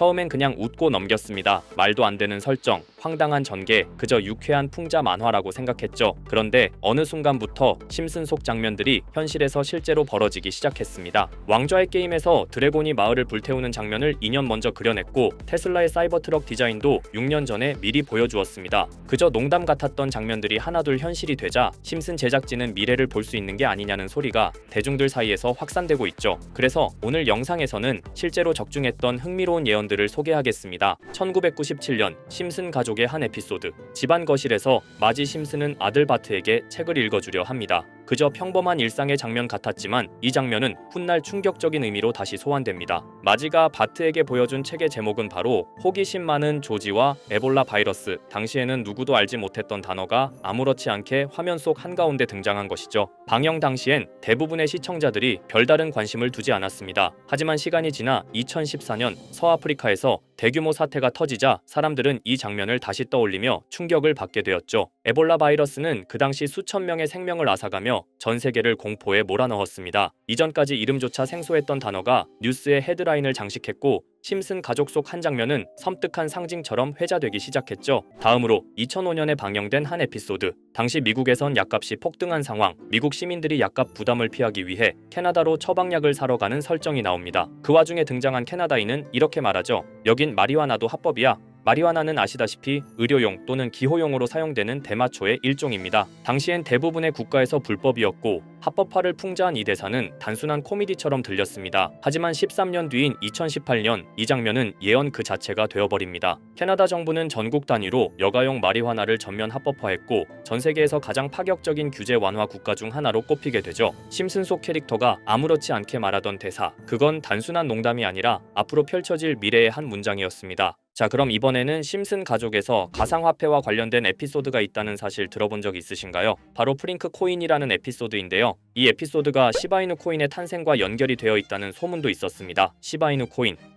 처음엔 그냥 웃고 넘겼습니다. 말도 안 되는 설정, 황당한 전개, 그저 유쾌한 풍자 만화라고 생각했죠. 그런데 어느 순간부터 심슨 속 장면들이 현실에서 실제로 벌어지기 시작했습니다. 왕좌의 게임에서 드래곤이 마을을 불태우는 장면을 2년 먼저 그려냈고 테슬라의 사이버트럭 디자인도 6년 전에 미리 보여주었습니다. 그저 농담 같았던 장면들이 하나둘 현실이 되자 심슨 제작진은 미래를 볼 수 있는 게 아니냐는 소리가 대중들 사이에서 확산되고 있죠. 그래서 오늘 영상에서는 실제로 적중했던 흥미로운 예언들을 소개하겠습니다. 1997년 심슨 가족의 한 에피소드. 집안 거실에서 마지 심슨은 아들 바트에게 책을 읽어주려 합니다. 그저 평범한 일상의 장면 같았지만 이 장면은 훗날 충격적인 의미로 다시 소환됩니다. 마지가 바트에게 보여준 책의 제목은 바로 호기심 많은 조지와 에볼라 바이러스. 당시에는 누구도 알지 못했던 단어가 아무렇지 않게 화면 속 한가운데 등장한 것이죠. 방영 당시엔 대부분의 시청자들이 별다른 관심을 두지 않았습니다. 하지만 시간이 지나 2014년 서아프리카에서 대규모 사태가 터지자 사람들은 이 장면을 다시 떠올리며 충격을 받게 되었죠. 에볼라 바이러스는 그 당시 수천 명의 생명을 앗아가며 전 세계를 공포에 몰아넣었습니다. 이전까지 이름조차 생소했던 단어가 뉴스의 헤드라인을 장식했고 심슨 가족 속 한 장면은 섬뜩한 상징처럼 회자되기 시작했죠. 다음으로 2005년에 방영된 한 에피소드. 당시 미국에선 약값이 폭등한 상황, 미국 시민들이 약값 부담을 피하기 위해 캐나다로 처방약을 사러 가는 설정이 나옵니다. 그 와중에 등장한 캐나다인은 이렇게 말하죠. 여긴 마리화나도 합법이야. 마리화나는 아시다시피 의료용 또는 기호용으로 사용되는 대마초의 일종입니다. 당시엔 대부분의 국가에서 불법이었고 합법화를 풍자한 이 대사는 단순한 코미디처럼 들렸습니다. 하지만 13년 뒤인 2018년 이 장면은 예언 그 자체가 되어버립니다. 캐나다 정부는 전국 단위로 여가용 마리화나를 전면 합법화했고 전 세계에서 가장 파격적인 규제 완화 국가 중 하나로 꼽히게 되죠. 심슨 속 캐릭터가 아무렇지 않게 말하던 대사, 그건 단순한 농담이 아니라 앞으로 펼쳐질 미래의 한 문장이었습니다. 자, 그럼 이번에는 심슨 가족에서 가상화폐와 관련된 에피소드가 있다는 사실 들어본 적 있으신가요? 바로 프링크 코인이라는 에피소드인데요. 이 에피소드가 시바이누 코인의 탄생과 연결이 되어 있다는 소문도 있었습니다. 시바이누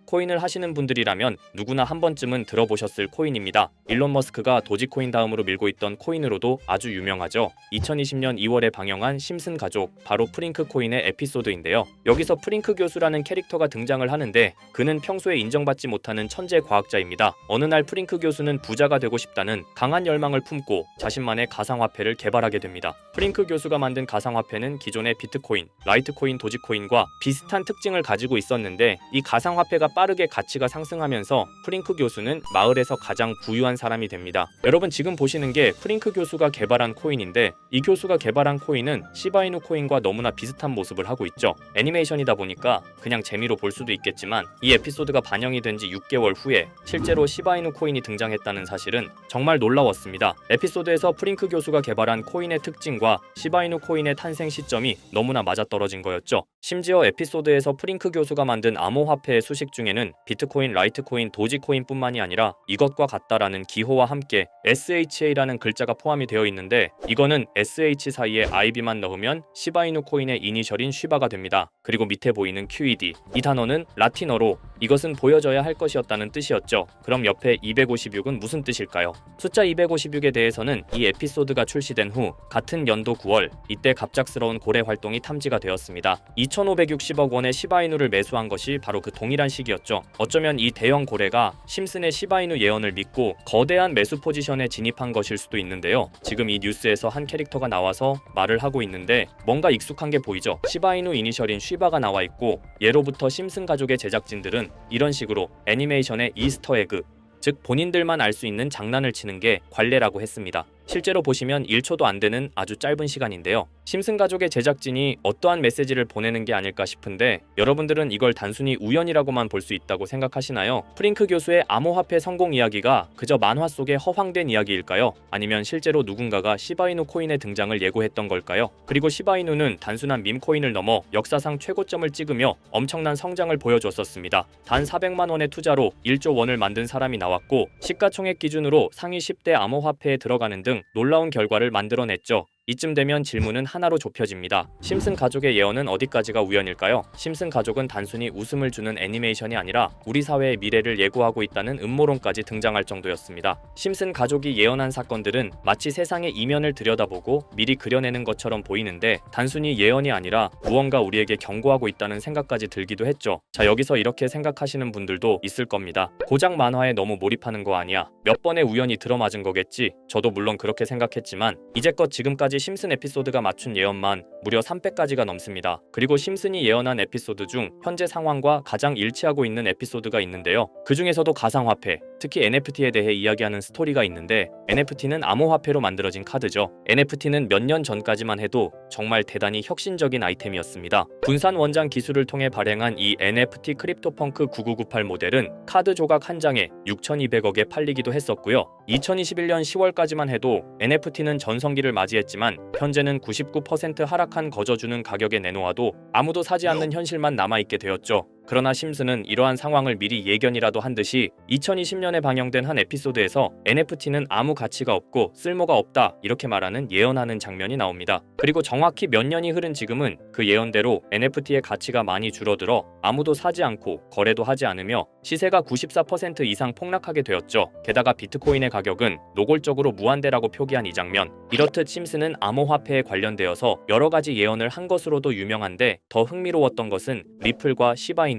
코인을 하시는 분들이라면 누구나 한 번쯤은 들어보셨을 코인입니다. 일론 머스크가 도지코인 다음으로 밀고 있던 코인으로도 아주 유명하죠. 2020년 2월에 방영한 심슨 가족, 바로 프링크 코인의 에피소드인데요. 여기서 프링크 교수라는 캐릭터가 등장을 하는데 그는 평소에 인정받지 못하는 천재 과학자입니다. 어느 날 프링크 교수는 부자가 되고 싶다는 강한 열망을 품고 자신만의 가상화폐를 개발하게 됩니다. 프링크 교수가 만든 가상화폐는 기존의 비트코인, 라이트코인, 도지코인과 비슷한 특징을 가지고 있었는데 이 가상화폐가 빠르게 가치가 상승하면서 프링크 교수는 마을에서 가장 부유한 사람이 됩니다. 여러분 지금 보시는 게 프링크 교수가 개발한 코인인데 이 교수가 개발한 코인은 시바이누 코인과 너무나 비슷한 모습을 하고 있죠. 애니메이션이다 보니까 그냥 재미로 볼 수도 있겠지만 이 에피소드가 반영이 된 지 6개월 후에 실제로 시바이누 코인이 등장했다는 사실은 정말 놀라웠습니다. 에피소드에서 프링크 교수가 개발한 코인의 특징과 시바이누 코인의 탄생 시점이 너무나 맞아떨어진 거였죠. 심지어 에피소드에서 프링크 교수가 만든 암호화폐의 수식 중에는 비트코인, 라이트코인, 도지코인뿐만이 아니라 이것과 같다라는 기호와 함께 SHA라는 글자가 포함이 되어 있는데 이거는 SH 사이에 IB만 넣으면 시바이누 코인의 이니셜인 쉬바가 됩니다. 그리고 밑에 보이는 QED, 이 단어는 라틴어로 이것은 보여져야 할 것이었다는 뜻이었죠. 그럼 옆에 256은 무슨 뜻일까요? 숫자 256에 대해서는 이 에피소드가 출시된 후 같은 연도 9월 이때 갑작스러운 고래 활동이 탐지가 되었습니다. 2,560억 원의 시바이누를 매수한 것이 바로 그 동일한 시기였죠. 어쩌면 이 대형 고래가 심슨의 시바이누 예언을 믿고 거대한 매수 포지션에 진입한 것일 수도 있는데요. 지금 이 뉴스에서 한 캐릭터가 나와서 말을 하고 있는데 뭔가 익숙한 게 보이죠. 시바이누 이니셜인 쉬바가 나와 있고 예로부터 심슨 가족의 제작진들은 이런 식으로 애니메이션의 이스터에그, 즉 본인들만 알 수 있는 장난을 치는 게 관례라고 했습니다. 실제로 보시면 1초도 안 되는 아주 짧은 시간인데요. 심슨 가족의 제작진이 어떠한 메시지를 보내는 게 아닐까 싶은데 여러분들은 이걸 단순히 우연이라고만 볼 수 있다고 생각하시나요? 프링크 교수의 암호화폐 성공 이야기가 그저 만화 속의 허황된 이야기일까요? 아니면 실제로 누군가가 시바이누 코인의 등장을 예고했던 걸까요? 그리고 시바이누는 단순한 밈코인을 넘어 역사상 최고점을 찍으며 엄청난 성장을 보여줬었습니다. 단 400만 원의 투자로 1조 원을 만든 사람이 나왔고 시가총액 기준으로 상위 10대 암호화폐에 들어가는 등 놀라운 결과를 만들어냈죠. 이쯤 되면 질문은 하나로 좁혀집니다. 심슨 가족의 예언은 어디까지가 우연일까요? 심슨 가족은 단순히 웃음을 주는 애니메이션이 아니라 우리 사회의 미래를 예고하고 있다는 음모론까지 등장할 정도였습니다. 심슨 가족이 예언한 사건들은 마치 세상의 이면을 들여다보고 미리 그려내는 것처럼 보이는데 단순히 예언이 아니라 무언가 우리에게 경고하고 있다는 생각까지 들기도 했죠. 자, 여기서 이렇게 생각하시는 분들도 있을 겁니다. 고작 만화에 너무 몰입하는 거 아니야? 몇 번의 우연이 들어맞은 거겠지? 저도 물론 그렇게 생각했지만 이제껏 지금까지 심슨 에피소드가 맞춘 예언만 무려 300가지가 넘습니다. 그리고 심슨이 예언한 에피소드 중 현재 상황과 가장 일치하고 있는 에피소드가 있는데요. 그 중에서도 가상화폐, 특히 NFT에 대해 이야기하는 스토리가 있는데 NFT는 암호화폐로 만들어진 카드죠. NFT는 몇 년 전까지만 해도 정말 대단히 혁신적인 아이템이었습니다. 분산 원장 기술을 통해 발행한 이 NFT 크립토펑크 9998 모델은 카드 조각 한 장에 6,200억에 팔리기도 했었고요. 2021년 10월까지만 해도 NFT는 전성기를 맞이했지만 현재는 99% 하락한 거저주는 가격에 내놓아도 아무도 사지 않는 현실만 남아있게 되었죠. 그러나 심슨은 이러한 상황을 미리 예견이라도 한 듯이 2020년에 방영된 한 에피소드에서 NFT는 아무 가치가 없고 쓸모가 없다 이렇게 말하는 예언하는 장면이 나옵니다. 그리고 정확히 몇 년이 흐른 지금은 그 예언대로 NFT의 가치가 많이 줄어들어 아무도 사지 않고 거래도 하지 않으며 시세가 94% 이상 폭락하게 되었죠. 게다가 비트코인의 가격은 노골적으로 무한대라고 표기한 이 장면. 이렇듯 심슨은 암호화폐에 관련되어서 여러 가지 예언을 한 것으로도 유명한데 더 흥미로웠던 것은 리플과 시바이누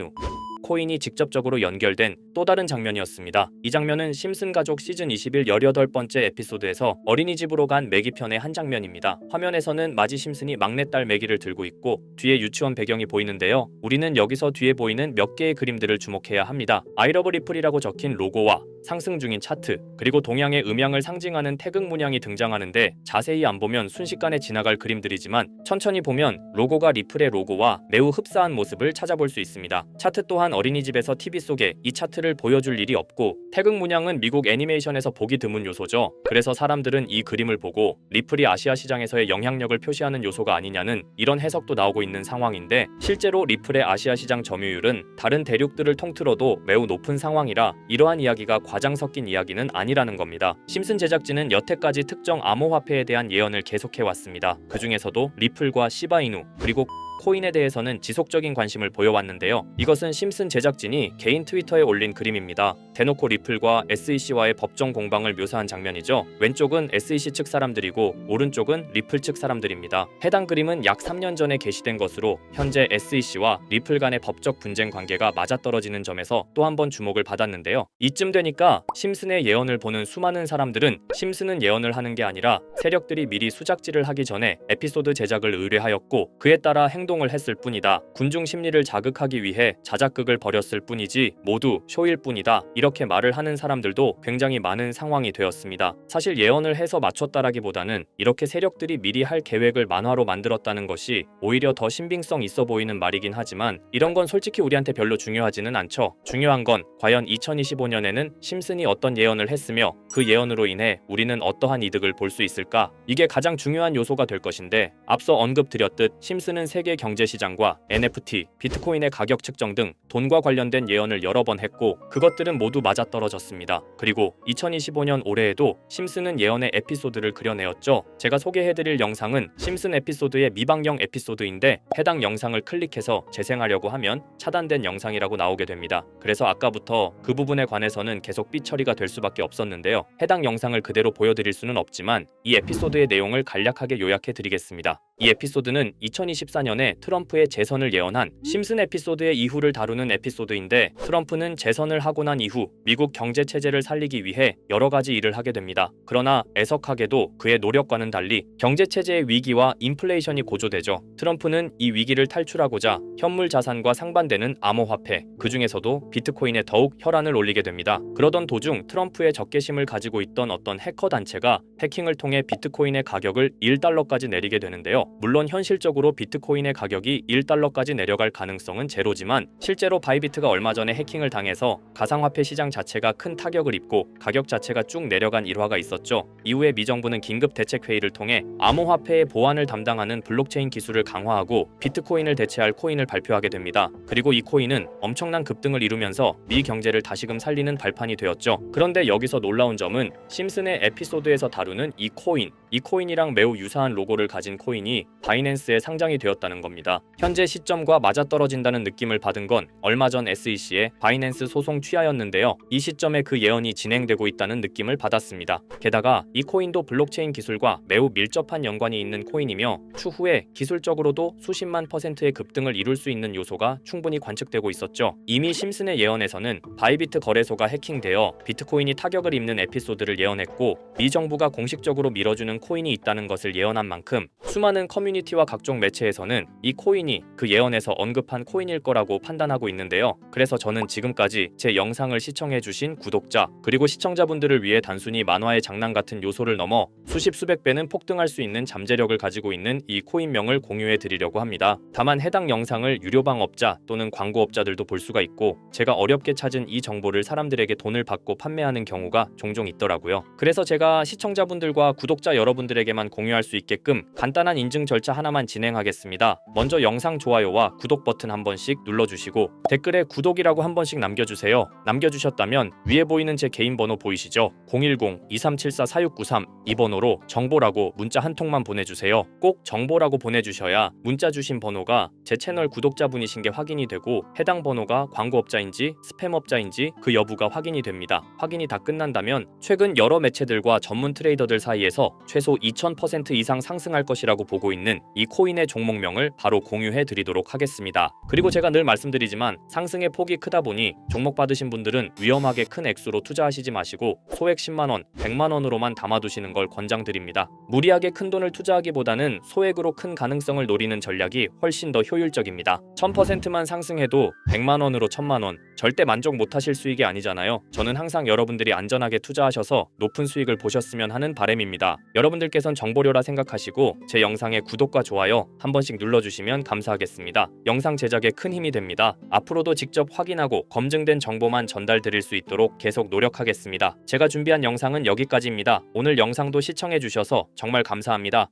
코인이 직접적으로 연결된 또 다른 장면이었습니다. 이 장면은 심슨 가족 시즌 21 18번째 에피소드에서 어린이집으로 간 매기 편의 한 장면입니다. 화면에서는 마지 심슨이 막내딸 매기를 들고 있고 뒤에 유치원 배경이 보이는데요. 우리는 여기서 뒤에 보이는 몇 개의 그림들을 주목해야 합니다. I love 리플이라고 적힌 로고와 상승 중인 차트, 그리고 동양의 음양을 상징하는 태극 문양이 등장하는데 자세히 안 보면 순식간에 지나갈 그림들이지만 천천히 보면 로고가 리플의 로고와 매우 흡사한 모습을 찾아볼 수 있습니다. 차트 또한 어린이집에서 TV 속에 이 차트를 보여줄 일이 없고 태극 문양은 미국 애니메이션에서 보기 드문 요소죠. 그래서 사람들은 이 그림을 보고 리플이 아시아 시장에서의 영향력을 표시하는 요소가 아니냐는 이런 해석도 나오고 있는 상황인데 실제로 리플의 아시아 시장 점유율은 다른 대륙들을 통틀어도 매우 높은 상황이라 이러한 이야기가 과장 섞인 이야기는 아니라는 겁니다. 심슨 제작진은 여태까지 특정 암호화폐에 대한 예언을 계속해왔습니다. 그 중에서도 리플과 시바이누 그리고 코인에 대해서는 지속적인 관심을 보여왔는데요. 이것은 심슨 제작진이 개인 트위터에 올린 그림입니다. 대놓고 리플과 SEC와의 법정 공방을 묘사한 장면이죠. 왼쪽은 SEC 측 사람들이고 오른쪽은 리플 측 사람들입니다. 해당 그림은 약 3년 전에 게시된 것으로 현재 SEC와 리플 간의 법적 분쟁 관계가 맞아떨어지는 점에서 또 한 번 주목을 받았는데요. 이쯤 되니까 심슨의 예언을 보는 수많은 사람들은 심슨은 예언을 하는 게 아니라 세력들이 미리 수작질을 하기 전에 에피소드 제작을 의뢰하였고 그에 따라 행동을 했을 뿐이다. 군중 심리를 자극하기 위해 자작극을 벌였을 뿐이지 모두 쇼일 뿐이다. 이렇게 말을 하는 사람들도 굉장히 많은 상황이 되었습니다. 사실 예언을 해서 맞췄다라기보다는 이렇게 세력들이 미리 할 계획을 만화로 만들었다는 것이 오히려 더 신빙성 있어 보이는 말이긴 하지만 이런 건 솔직히 우리한테 별로 중요하지는 않죠. 중요한 건 과연 2025년에는 심슨이 어떤 예언을 했으며 그 예언으로 인해 우리는 어떠한 이득을 볼 수 있을까? 이게 가장 중요한 요소가 될 것인데 앞서 언급드렸듯 심슨은 세계 경제시장과 NFT, 비트코인의 가격 측정 등 돈과 관련된 예언을 여러 번 했고 그것들은 모두 맞아떨어졌습니다. 그리고 2025년 올해에도 심슨은 예언의 에피소드를 그려내었죠. 제가 소개해드릴 영상은 심슨 에피소드의 미방영 에피소드인데 해당 영상을 클릭해서 재생하려고 하면 차단된 영상이라고 나오게 됩니다. 그래서 아까부터 그 부분에 관해서는 계속 삐처리가 될 수밖에 없었는데요. 해당 영상을 그대로 보여드릴 수는 없지만 이 에피소드의 내용을 간략하게 요약해드리겠습니다. 이 에피소드는 2024년에 트럼프의 재선을 예언한 심슨 에피소드의 이후를 다루는 에피소드인데 트럼프는 재선을 하고 난 이후 미국 경제 체제를 살리기 위해 여러 가지 일을 하게 됩니다. 그러나 애석하게도 그의 노력과는 달리 경제 체제의 위기와 인플레이션이 고조되죠. 트럼프는 이 위기를 탈출하고자 현물 자산과 상반되는 암호화폐, 그 중에서도 비트코인에 더욱 혈안을 올리게 됩니다. 그러던 도중 트럼프의 적개심을 가지고 있던 어떤 해커 단체가 해킹을 통해 비트코인의 가격을 1달러까지 내리게 되는데요. 물론 현실적으로 비트코인의 가격이 1달러까지 내려갈 가능성은 제로지만 실제로 바이비트가 얼마 전에 해킹을 당해서 가상화폐 시장 자체가 큰 타격을 입고 가격 자체가 쭉 내려간 일화가 있었죠. 이후에 미 정부는 긴급 대책 회의를 통해 암호화폐의 보안을 담당하는 블록체인 기술을 강화하고 비트코인을 대체할 코인을 발표하게 됩니다. 그리고 이 코인은 엄청난 급등을 이루면서 미 경제를 다시금 살리는 발판이 되었죠. 그런데 여기서 놀라운 점은 심슨의 에피소드에서 다루는 이 코인, 이 코인이랑 매우 유사한 로고를 가진 코인이 바이낸스에 상장이 되었다는 겁니다. 현재 시점과 맞아떨어진다는 느낌을 받은 건 얼마 전 SEC의 바이낸스 소송 취하였는데요. 이 시점에 그 예언이 진행되고 있다는 느낌을 받았습니다. 게다가 이 코인도 블록체인 기술과 매우 밀접한 연관이 있는 코인이며 추후에 기술적으로도 수십만 %의 급등을 이룰 수 있는 요소가 충분히 관측되고 있었죠. 이미 심슨의 예언에서는 바이비트 거래소가 해킹되어 비트코인이 타격을 입는 에피소드를 예언했고 미 정부가 공식적으로 밀어주는 코인이 있다는 것을 예언한 만큼 수많은 커뮤니티와 각종 매체에서는 이 코인이 그 예언에서 언급한 코인일 거라고 판단하고 있는데요. 그래서 저는 지금까지 제 영상을 시청해주신 구독자 그리고 시청자분들을 위해 단순히 만화의 장난 같은 요소를 넘어 수십 수백 배는 폭등할 수 있는 잠재력을 가지고 있는 이 코인명을 공유해 드리려고 합니다. 다만 해당 영상을 유료방업자 또는 광고업자들도 볼 수가 있고 제가 어렵게 찾은 이 정보를 사람들에게 돈을 받고 판매하는 경우가 종종 있더라고요. 그래서 제가 시청자분들과 구독자 여러분들에게만 공유할 수 있게끔 간단한 인증 절차 하나만 진행하겠습니다. 먼저 영상 좋아요와 구독 버튼 한 번씩 눌러주시고 댓글에 구독이라고 한 번씩 남겨주세요. 남겨주셨다면 위에 보이는 제 개인 번호 보이시죠? 010-2374-4693 이 번호로 정보라고 문자 한 통만 보내주세요. 꼭 정보라고 보내주셔야 문자 주신 번호가 제 채널 구독자분이신 게 확인이 되고 해당 번호가 광고업자인지 스팸업자인지 그 여부가 확인이 됩니다. 확인이 다 끝난다면 최근 여러 매체들과 전문 트레이더들 사이에서 최소 2000% 이상 상승할 것이라고 보고 있는 이 코인의 종목명을 바로 공유해 드리도록 하겠습니다. 그리고 제가 늘 말씀드리지만 상승의 폭이 크다 보니 종목 받으신 분들은 위험하게 큰 액수로 투자하시지 마시고 소액 10만원, 100만원으로만 담아두시는 걸 권장드립니다. 무리하게 큰 돈을 투자하기보다는 소액으로 큰 가능성을 노리는 전략이 훨씬 더 효율적입니다. 1000%만 상승해도 100만원으로 1000만원 절대 만족 못하실 수익이 아니잖아요. 저는 항상 여러분들이 안전하게 투자하셔서 높은 수익을 보셨으면 하는 바람입니다. 여러분들께선 정보료라 생각하시고 제 영상에 구독과 좋아요 한 번씩 눌러주시면 감사하겠습니다. 영상 제작에 큰 힘이 됩니다. 앞으로도 직접 확인하고 검증된 정보만 전달드릴 수 있도록 계속 노력하겠습니다. 제가 준비한 영상은 여기까지입니다. 오늘 영상도 시청해주셔서 정말 감사합니다.